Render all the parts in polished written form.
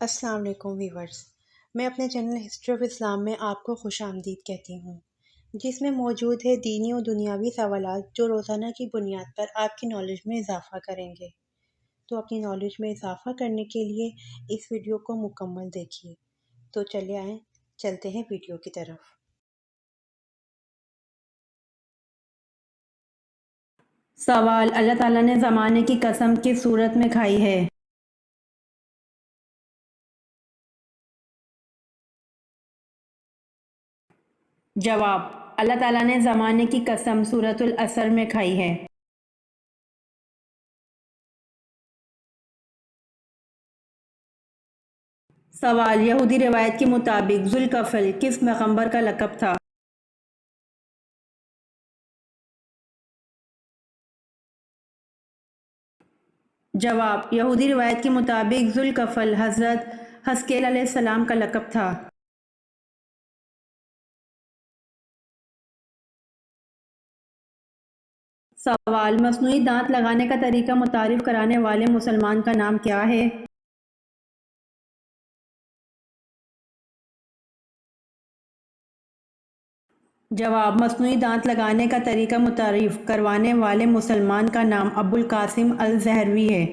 السلام علیکم ویورز، میں اپنے چینل ہسٹری آف اسلام میں آپ کو خوش آمدید کہتی ہوں، جس میں موجود ہے دینی و دنیاوی سوالات جو روزانہ کی بنیاد پر آپ کی نالج میں اضافہ کریں گے۔ تو اپنی نالج میں اضافہ کرنے کے لیے اس ویڈیو کو مکمل دیکھیے۔ تو چلے آئیں، چلتے ہیں ویڈیو کی طرف۔ سوال: اللہ تعالیٰ نے زمانے کی قسم کس صورت میں کھائی ہے؟ جواب: اللہ تعالیٰ نے زمانے کی قسم سورۃ العصر میں کھائی ہے۔ سوال: یہودی روایت کے مطابق ذوالکفل کس پیغمبر کا لقب تھا؟ جواب: یہودی روایت کے مطابق ذوالکفل حضرت حزقیل علیہ السلام کا لقب تھا۔ سوال: مصنوعی دانت لگانے کا طریقہ متعارف کرانے والے مسلمان کا نام کیا ہے؟ جواب: مصنوعی دانت لگانے کا طریقہ متعارف کروانے والے مسلمان کا نام ابوالقاسم الزہروی ہے۔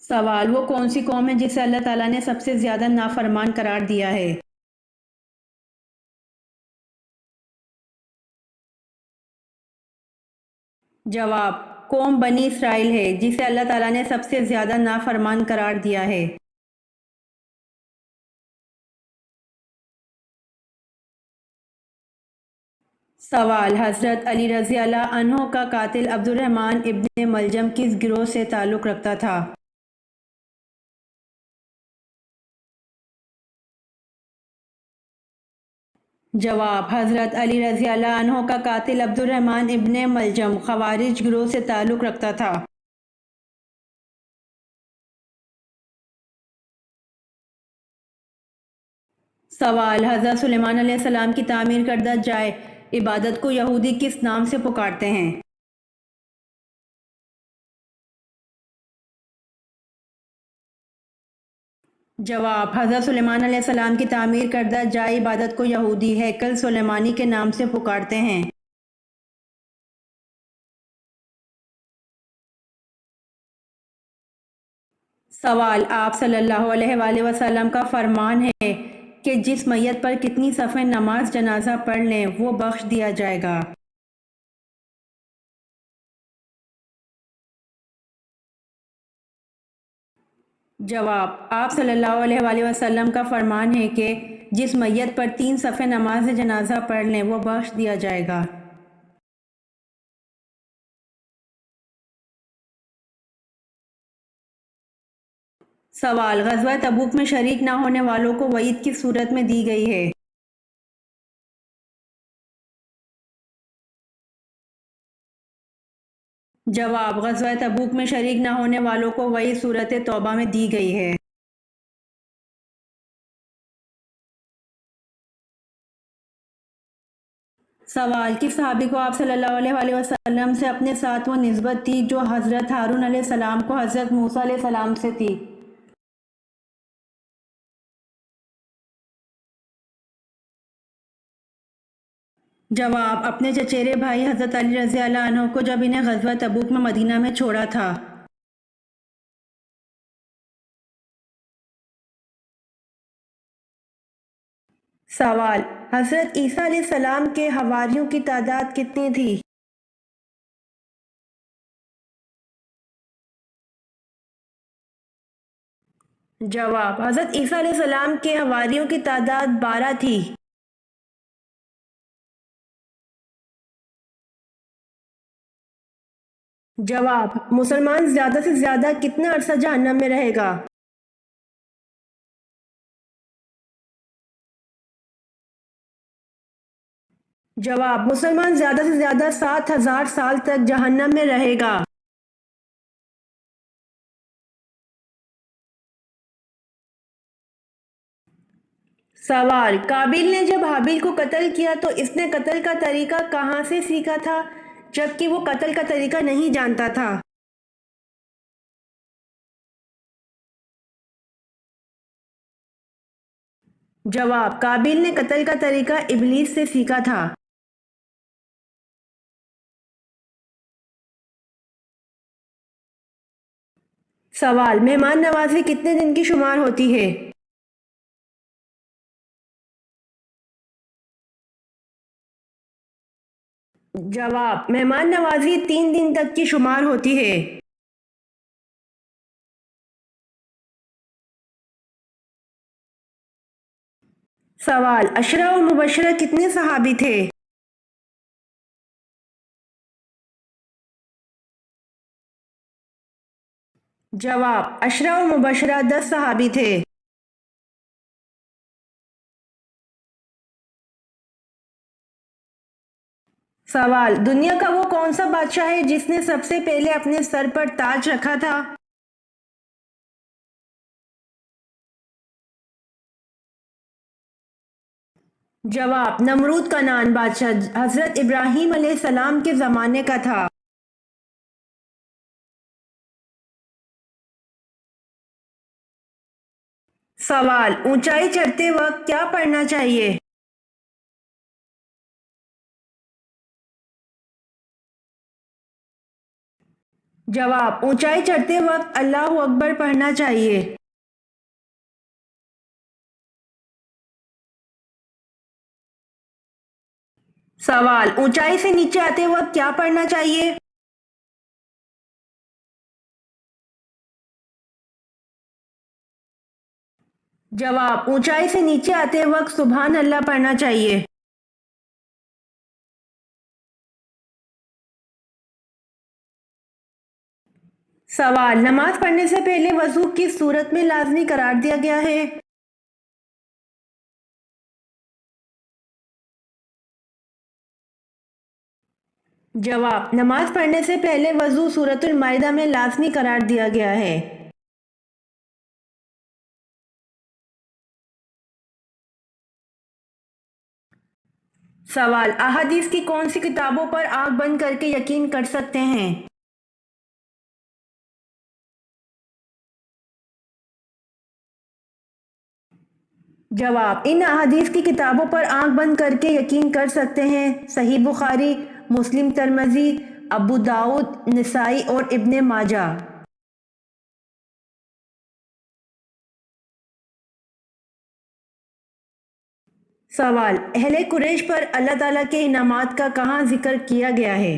سوال: وہ کون سی قوم ہے جسے اللہ تعالیٰ نے سب سے زیادہ نافرمان قرار دیا ہے؟ جواب: قوم بنی اسرائیل ہے جسے اللہ تعالیٰ نے سب سے زیادہ نافرمان قرار دیا ہے۔ سوال: حضرت علی رضی اللہ عنہ کا قاتل عبد الرحمن ابن ملجم کس گروہ سے تعلق رکھتا تھا؟ جواب: حضرت علی رضی اللہ عنہ کا قاتل عبد الرحمن ابن ملجم خوارج گروہ سے تعلق رکھتا تھا۔ سوال: حضرت سلیمان علیہ السلام کی تعمیر کردہ جائے عبادت کو یہودی کس نام سے پکارتے ہیں؟ جواب: حضرت سلیمان علیہ السلام کی تعمیر کردہ جائے عبادت کو یہودی ہیکل سلیمانی کے نام سے پکارتے ہیں۔ سوال: آپ صلی اللہ علیہ وآلہ وسلم کا فرمان ہے کہ جس میت پر کتنی صفیں نماز جنازہ پڑھ لیں وہ بخش دیا جائے گا؟ جواب: آپ صلی اللہ علیہ وآلہ وسلم کا فرمان ہے کہ جس میت پر 3 صفیں نماز جنازہ پڑھ لیں وہ بخش دیا جائے گا۔ سوال: غزوہ تبوک میں شریک نہ ہونے والوں کو وعید کس صورت میں دی گئی ہے؟ جواب: غزوہ تبوک میں شریک نہ ہونے والوں کو وعید سورۃ توبہ میں دی گئی ہے۔ سوال: کس صحابی کو آپ صلی اللہ علیہ وآلہ وسلم سے اپنے ساتھ وہ نسبت تھی جو حضرت ہارون علیہ السلام کو حضرت موسیٰ علیہ السلام سے تھی؟ جواب: اپنے چچیرے بھائی حضرت علی رضی اللہ عنہ کو جب انہیں غزوہ تبوک میں مدینہ میں چھوڑا تھا۔ سوال: حضرت عیسیٰ علیہ السلام کے حواریوں کی تعداد کتنی تھی؟ جواب: حضرت عیسیٰ علیہ السلام کے حواریوں کی تعداد 12 تھی۔ جواب: مسلمان زیادہ سے زیادہ کتنا عرصہ جہنم میں رہے گا؟ جواب: مسلمان زیادہ سے زیادہ 7000 سال تک جہنم میں رہے گا۔ سوال: قابیل نے جب حابیل کو قتل کیا تو اس نے قتل کا طریقہ کہاں سے سیکھا تھا؟ جبکہ وہ قتل کا طریقہ نہیں جانتا تھا؟ جواب: قابیل نے قتل کا طریقہ ابلیس سے سیکھا تھا۔ سوال: مہمان نوازی کتنے دن کی شمار ہوتی ہے؟ جواب: مہمان نوازی 3 دن تک کی شمار ہوتی ہے۔ سوال: عشرہ اور مبشرہ کتنے صحابی تھے؟ جواب: عشرہ اور مبشرہ 10 صحابی تھے۔ سوال: دنیا کا وہ کون سا بادشاہ ہے جس نے سب سے پہلے اپنے سر پر تاج رکھا تھا؟ جواب: نمرود کنعان بادشاہ حضرت ابراہیم علیہ السلام کے زمانے کا تھا۔ سوال: اونچائی چڑھتے وقت کیا پڑھنا چاہیے؟ جواب: اونچائی چڑھتے وقت اللہ اکبر پڑھنا چاہیے۔ سوال: اونچائی سے نیچے آتے وقت کیا پڑھنا چاہیے؟ جواب: اونچائی سے نیچے آتے وقت سبحان اللہ پڑھنا چاہیے۔ سوال: نماز پڑھنے سے پہلے وضو کس صورت میں لازمی قرار دیا گیا ہے؟ جواب: نماز پڑھنے سے پہلے وضو سورۃ المائدہ میں لازمی قرار دیا گیا ہے۔ سوال: احادیث کی کون سی کتابوں پر آنکھ بند کر کے یقین کر سکتے ہیں؟ جواب: ان احادیث کی کتابوں پر آنکھ بند کر کے یقین کر سکتے ہیں: صحیح بخاری، مسلم، ترمذی، ابو داؤد، نسائی اور ابن ماجہ۔ سوال: اہل قریش پر اللہ تعالیٰ کے انعامات کا کہاں ذکر کیا گیا ہے؟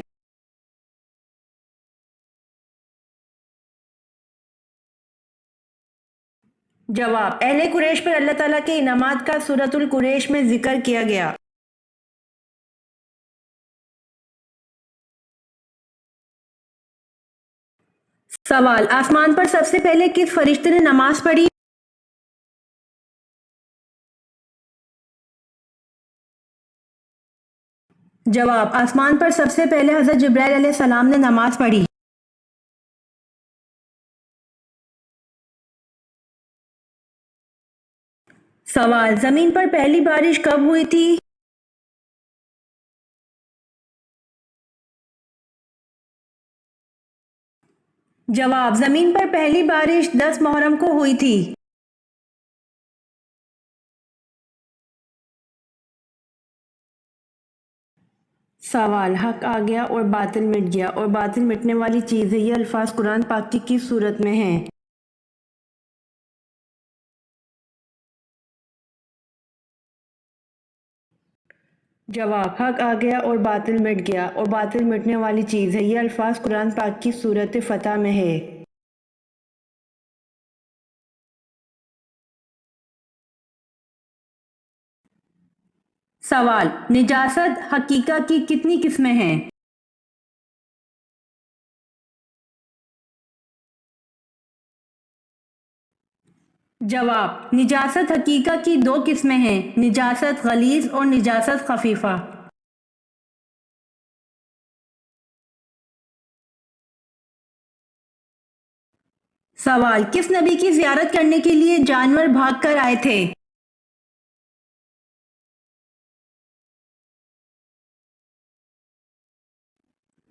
جواب: اہل قریش پر اللہ تعالیٰ کے انعامات کا سورۃ القریش میں ذکر کیا گیا۔ سوال: آسمان پر سب سے پہلے کس فرشتے نے نماز پڑھی؟ جواب: آسمان پر سب سے پہلے حضرت جبرائیل علیہ السلام نے نماز پڑھی۔ سوال: زمین پر پہلی بارش کب ہوئی تھی؟ جواب: زمین پر پہلی بارش 10 محرم کو ہوئی تھی۔ سوال: حق آ گیا اور باطل مٹ گیا اور باطل مٹنے والی چیز ہے، یہ الفاظ قرآن پاک کی کس صورت میں ہیں؟ جواب: حق آ گیا اور باطل مٹ گیا اور باطل مٹنے والی چیز ہے، یہ الفاظ قرآن پاک کی سورۃ فتح میں ہے۔ سوال: نجاست حقیقہ کی کتنی قسمیں ہیں؟ جواب: نجاست حقیقہ کی 2 قسمیں ہیں: نجاست غلیظ اور نجاست خفیفہ۔ سوال: کس نبی کی زیارت کرنے کے لیے جانور بھاگ کر آئے تھے؟